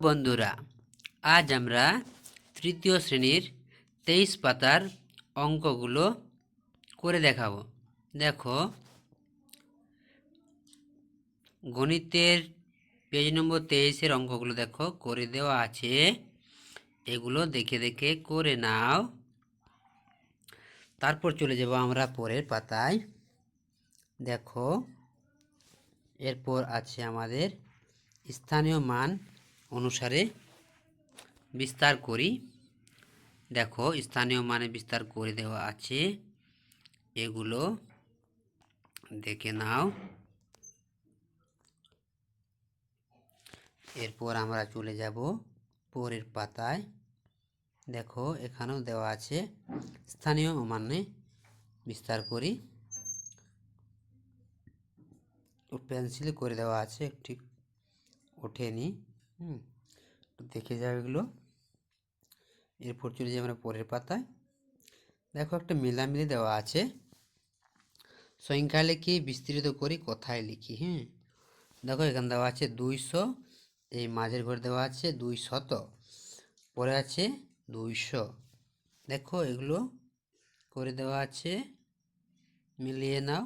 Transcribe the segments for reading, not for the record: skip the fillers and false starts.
বন্ধুরা, আজ আমরা তৃতীয় শ্রেণীর 23 পাতার অঙ্কগুলো করে দেখাবো। দেখো, গণিতের পেজ নম্বর 23-এর অঙ্কগুলো দেখো করে দেওয়া আছে। এগুলো দেখে দেখে করে নাও। তারপর চলে যাব আমরা পরের পাতায়। দেখো, এরপর আছে আমাদের স্থানীয় মান অনুসারে বিস্তার করি। দেখো, স্থানীয় মানে বিস্তার করে দেওয়া আছে, এগুলো দেখে নাও। এরপর আমরা চলে যাব পরের পাতায়। দেখো, এখানেও দেওয়া আছে স্থানীয় মানে বিস্তার করি, পেন্সিলে করে দেওয়া আছে, ঠিক ওঠেনি। দেখে যাও এগুলো। এরপর চলে যাই আমরা পরের পাতায়। দেখো, একটা মিলামিলি দেওয়া আছে, সংখ্যা লিখি বিস্তৃত করি কথায় লিখি। দেখো, এখানে দেওয়া আছে 200, এই মাঝের ঘর দেওয়া আছে 200, পরে আছে 200। দেখো, এগুলো করে দেওয়া আছে, মিলিয়ে নাও।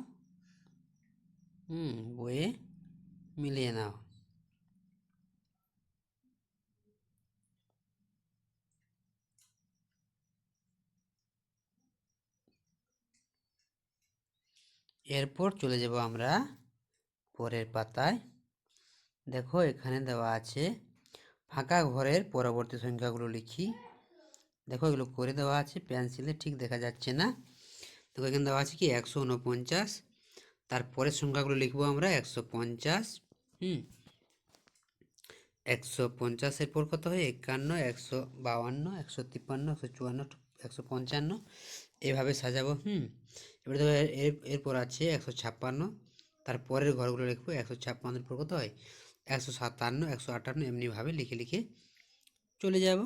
বইয়ে মিলিয়ে নাও। এরপর চলে যাব আমরা পরের পাতায়। দেখো, এখানে দেওয়া আছে ফাঁকা ঘরের পরবর্তী সংখ্যাগুলো লিখি। দেখো, এগুলো করে দেওয়া আছে, পেন্সিলে ঠিক দেখা যাচ্ছে না। দেখো, এখানে দেওয়া আছে কি 149, তারপরের সংখ্যাগুলো লিখবো আমরা 150। 150-এর পর কত হয় 51, 152, 153, 154, 155, এভাবে সাজাবো। এবার দেখো, এরপর আছে 156, তারপরের ঘরগুলো লিখবো 156-এর পর কত হয় 157, 158, এমনিভাবে লিখে লিখে চলে যাব।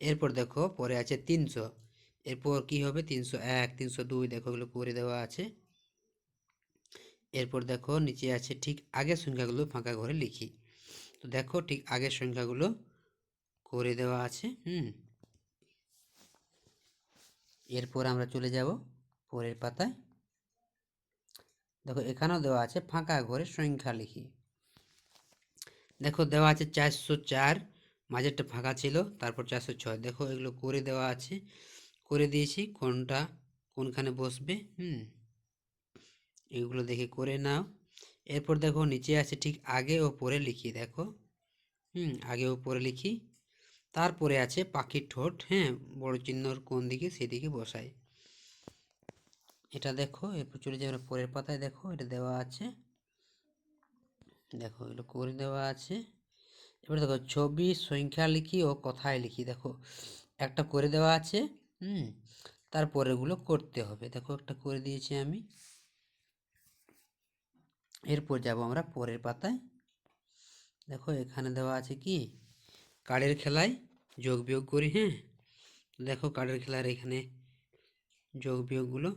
এরপর দেখো, পরে আছে 300, এরপর কি হবে 301, 302, দেখো এগুলো করে দেওয়া আছে। এরপর দেখো, নিচে আছে ঠিক আগের সংখ্যাগুলো ফাঁকা ঘরে লিখি। তো দেখো, ঠিক আগের সংখ্যাগুলো করে দেওয়া আছে। এরপর আমরা চলে যাব পরের পাতায়। দেখো, এখানেও দেওয়া আছে ফাঁকা ঘরে সংখ্যা লিখি। দেখো, দেওয়া আছে 404, মাঝেরটা ফাঁকা ছিল, তারপর 406। দেখো, এগুলো করে দেওয়া আছে, করে দিয়েছি কোনটা কোনখানে বসবে। এগুলো দেখে করে নাও। এরপর দেখো, নিচে আছে ঠিক আগে ও পরে লিখি। দেখো, আগে ও পরে লিখি। তারপরে আছে পাখির ঠোঁট, বড় চিহ্নর কোন দিকে সেদিকে বসাই। এটা দেখো। এরপর চলে যাবে পরের পাতায়। দেখো, এটা দেওয়া আছে, দেখো এগুলো করে দেওয়া আছে। এবার দেখো, ছবি সংখ্যা লিখি ও কথায় লিখি। দেখো, একটা করে দেওয়া আছে, তারপর এগুলো করতে হবে। দেখো, একটা করে দিয়েছি আমি। এরপর যাব আমরা পরের পাতায়। দেখো, এখানে দেওয়া আছে কি কার্ডের খেলায় যোগ বিয়োগ করি। দেখো, কার্ডের খেলার এখানে যোগ বিয়োগগুলো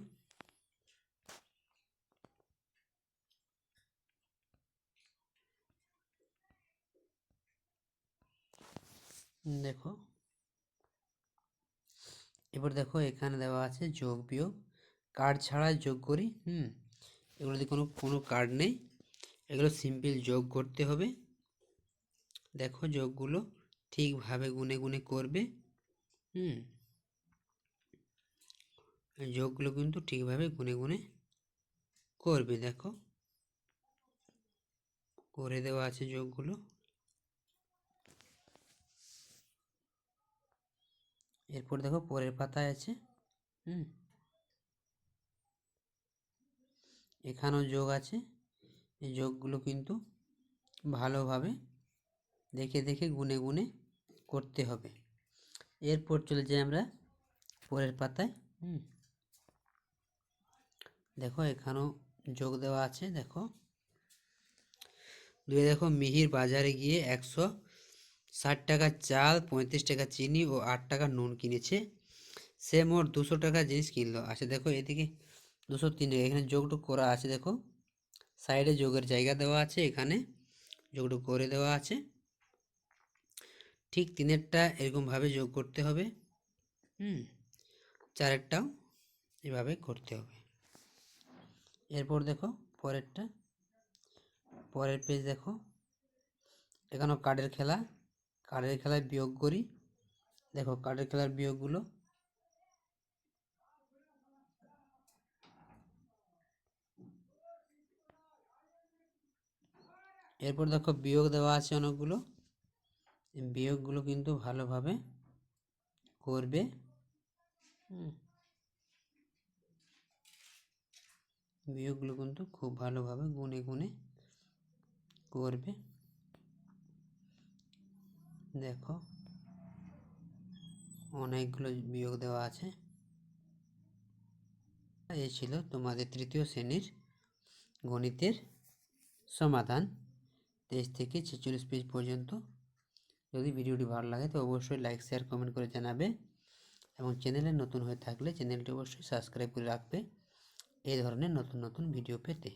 দেখো। এবার দেখো, এখানে দেওয়া আছে যোগ বিয়োগ, কার্ড ছাড়া যোগ করি। এগুলো যদি কোনো কার্ড নেই, এগুলো সিম্পল যোগ করতে হবে। দেখো, যোগগুলো ঠিকভাবে গুনে গুনে করবে। যোগগুলো কিন্তু ঠিকভাবে গুনে গুনে করবে। দেখো, করে দেওয়া আছে যোগগুলো। এরপর দেখো, পরের পাতায় আছে, এখানেও যোগ আছে। এই যোগগুলো কিন্তু ভালোভাবে দেখে দেখে গুনে গুনে করতে হবে। এরপর চলে যাই আমরা পরের পাতায়। দেখো, এখানেও যোগ দেওয়া আছে। দেখো, দেখো, মিহির বাজারে গিয়ে 160 টাকা চাল, 35 টাকা চিনি ও 8 টাকা নুন কিনেছে। সে মোট 200 টাকা জিনিস কিনলো। আচ্ছা, দেখো এদিকে 203 টাকা, এখানে যোগটুক করা আছে। দেখো, সাইডে যোগের জায়গা দেওয়া আছে, এখানে যোগটুক করে দেওয়া আছে। ঠিক 3-এরটা এরকমভাবে যোগ করতে হবে, 4-এরটাও এভাবে করতে হবে। এরপর দেখো পরেরটা, পরের পেজ দেখো, এখানেও কার্ডের খেলায় বিয়োগ করি। দেখো কার্ডের খেলার বিয়োগগুলো, এরপর দেখো বিয়োগ দেওয়া আছে অনেকগুলো, বিয়োগগুলো কিন্তু ভালোভাবে করবে। বিয়োগগুলো কিন্তু খুব ভালোভাবে গুনে গুনে করবে। দেখো অনেকগুলো বিয়োগ দেওয়া আছে। এই ছিল তোমাদের 3য় শ্রেণীর গণিতের সমাধান 23 থেকে 46 পেজ পর্যন্ত। যদি ভিডিওটি ভালো লাগে তো অবশ্যই লাইক শেয়ার কমেন্ট করে জানাবে, এবং চ্যানেলে নতুন হয়ে থাকলে চ্যানেলটি অবশ্যই সাবস্ক্রাইব করে রাখবে এই ধরনের নতুন নতুন ভিডিও পেতে।